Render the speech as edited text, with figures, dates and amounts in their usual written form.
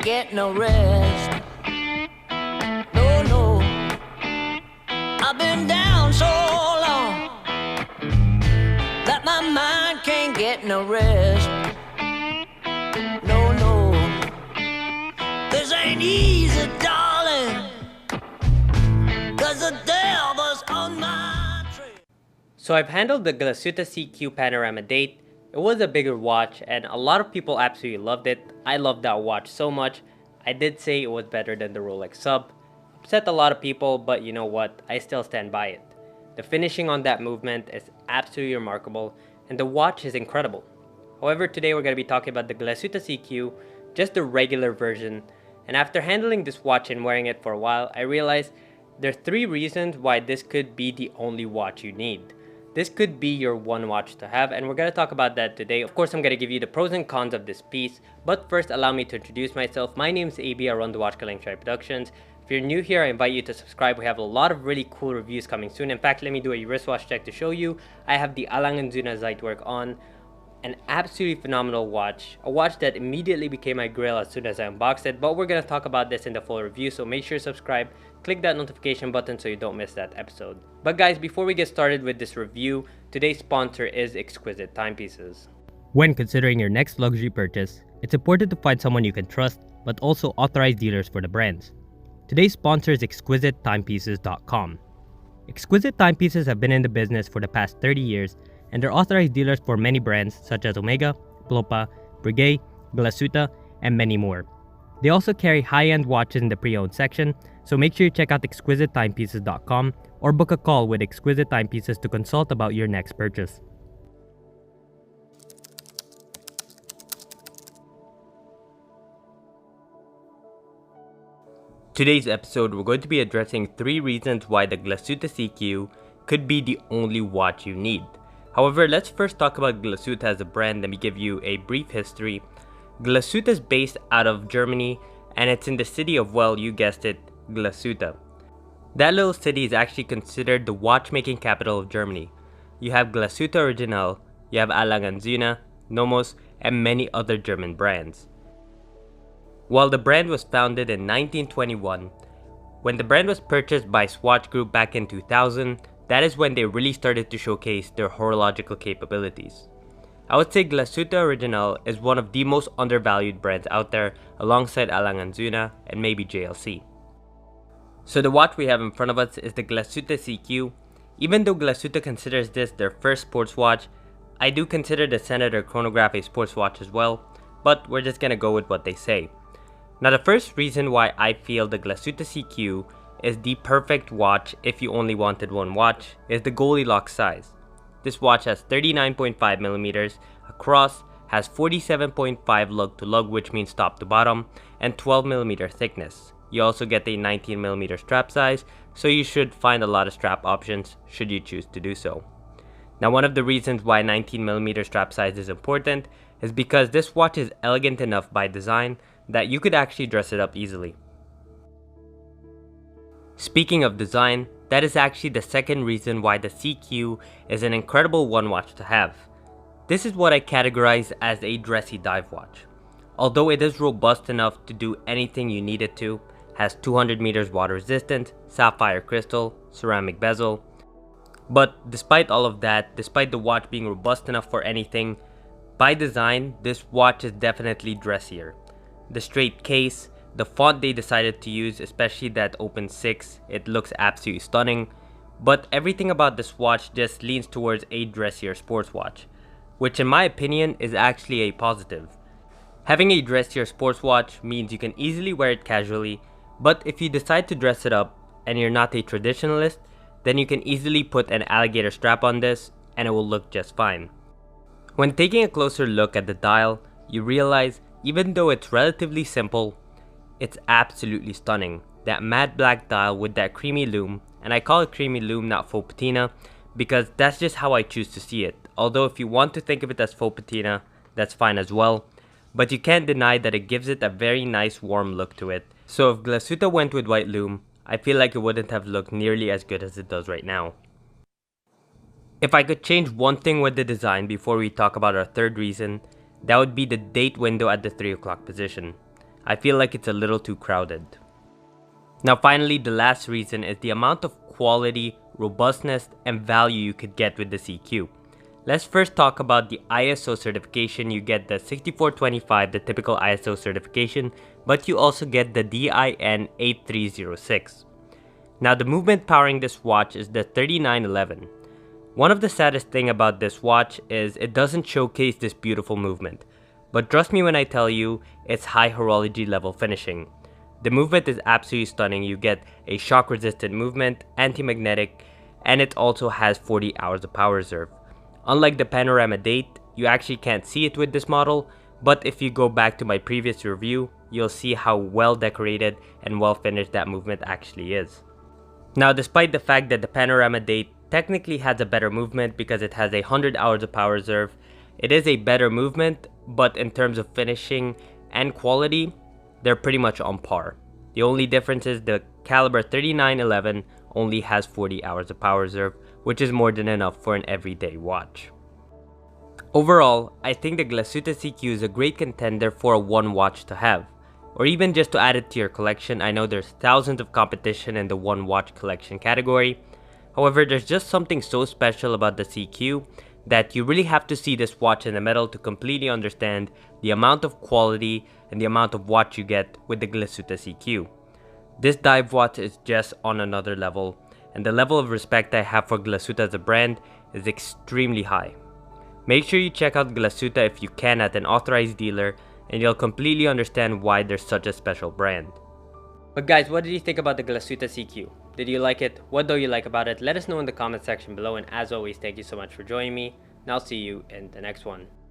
get no rest. No, no, I've been down so long that my mind can't get no rest. No, no, this ain't easy, darling, 'cause the devil's on my trail. So I've handled the Glashutte SeaQ Panorama Date. It was a bigger watch and a lot of people absolutely loved it. I loved that watch so much. I did say it was better than the Rolex Sub. Upset a lot of people, but you know what? I still stand by it. The finishing on that movement is absolutely remarkable and the watch is incredible. However, today we're going to be talking about the Glashutte SeaQ, just the regular version. And after handling this watch and wearing it for a while, I realized there are 3 reasons why this could be the only watch you need. This could be your one watch to have, and we're going to talk about that today. Of course, I'm going to give you the pros and cons of this piece, but first allow me to introduce myself. My name is AB, I run the Watch Collection Productions. If you're new here, I invite you to subscribe. We have a lot of really cool reviews coming soon. In fact, let me do a wristwatch check to show you. I have the Zuna Zeitwerk on. An absolutely phenomenal watch, a watch that immediately became my grail as soon as I unboxed it, but we're going to talk about this in the full review, so make sure to subscribe, click that notification button so you don't miss that episode. But guys, before we get started with this review, today's sponsor is Exquisite Timepieces. When considering your next luxury purchase, it's important to find someone you can trust, but also authorized dealers for the brands. Today's sponsor is ExquisiteTimepieces.com. Exquisite Timepieces have been in the business for the past 30 years, and they're authorized dealers for many brands such as Omega, Plopa, Breguet, Glashutte, and many more. They also carry high-end watches in the pre-owned section, so make sure you check out ExquisiteTimepieces.com or book a call with Exquisite Timepieces to consult about your next purchase. Today's episode, we're going to be addressing 3 reasons why the Glashutte SeaQ could be the only watch you need. However, let's first talk about Glashutte as a brand. Let me give you a brief history. Glashutte is based out of Germany and it's in the city of, well, you guessed it, Glashutte. That little city is actually considered the watchmaking capital of Germany. You have Glashutte Original, you have Zuna, Nomos, and many other German brands. While the brand was founded in 1921, when the brand was purchased by Swatch Group back in 2000, that is when they really started to showcase their horological capabilities. I would say Glashutte Original is one of the most undervalued brands out there, alongside Zuna and maybe JLC. So the watch we have in front of us is the Glashutte SeaQ. Even though Glashutte considers this their first sports watch, I do consider the Senator chronograph a sports watch as well, but we're just gonna go with what they say. Now the first reason why I feel the Glashutte SeaQ is the perfect watch if you only wanted one watch is the Goldilocks size. This watch has 39.5mm across, has 47.5 lug to lug, which means top to bottom, and 12mm thickness. You also get a 19mm strap size, so you should find a lot of strap options should you choose to do so. Now one of the reasons why 19mm strap size is important is because this watch is elegant enough by design that you could actually dress it up easily. Speaking of design, that is actually the second reason why the SeaQ is an incredible one watch to have. This is what I categorize as a dressy dive watch. Although it is robust enough to do anything you need it to, has 200 meters water resistant, sapphire crystal, ceramic bezel. But despite all of that, despite the watch being robust enough for anything, by design, this watch is definitely dressier. The straight case, the font they decided to use, especially that Open 6, it looks absolutely stunning. But everything about this watch just leans towards a dressier sports watch, which in my opinion is actually a positive. Having a dressier sports watch means you can easily wear it casually, but if you decide to dress it up and you're not a traditionalist, then you can easily put an alligator strap on this and it will look just fine. When taking a closer look at the dial, you realize even though it's relatively simple, it's absolutely stunning. That matte black dial with that creamy lume, and I call it creamy lume, not faux patina, because that's just how I choose to see it. Although if you want to think of it as faux patina, that's fine as well. But you can't deny that it gives it a very nice warm look to it. So if Glashutte went with white lume, I feel like it wouldn't have looked nearly as good as it does right now. If I could change one thing with the design before we talk about our third reason, that would be the date window at the 3 o'clock position. I feel like it's a little too crowded. Now finally, the last reason is the amount of quality, robustness, and value you could get with the SeaQ. Let's first talk about the ISO certification. You get the 6425, the typical ISO certification, but you also get the DIN 8306. Now the movement powering this watch is the 3911. One of the saddest thing about this watch is it doesn't showcase this beautiful movement, but trust me when I tell you, it's high horology level finishing. The movement is absolutely stunning. You get a shock resistant movement, anti-magnetic, and it also has 40 hours of power reserve. Unlike the panorama date, you actually can't see it with this model, but if you go back to my previous review, you'll see how well decorated and well finished that movement actually is. Now despite the fact that the panorama date technically has a better movement because it has 100 hours of power reserve, it is a better movement, but in terms of finishing and quality, they're pretty much on par. The only difference is the caliber 3911 only has 40 hours of power reserve, which is more than enough for an everyday watch. Overall, I think the Glashutte SeaQ is a great contender for a one watch to have, or even just to add it to your collection. I know there's thousands of competition in the one watch collection category. However, there's just something so special about the SeaQ that you really have to see this watch in the metal to completely understand the amount of quality and the amount of watch you get with the Glashutte SeaQ. This dive watch is just on another level, and the level of respect I have for Glashutte as a brand is extremely high. Make sure you check out Glashutte if you can at an authorized dealer, and you'll completely understand why they're such a special brand. But guys, what did you think about the Glashutte SeaQ? Did you like it? What don't you like about it? Let us know in the comment section below, and as always, thank you so much for joining me, and I'll see you in the next one.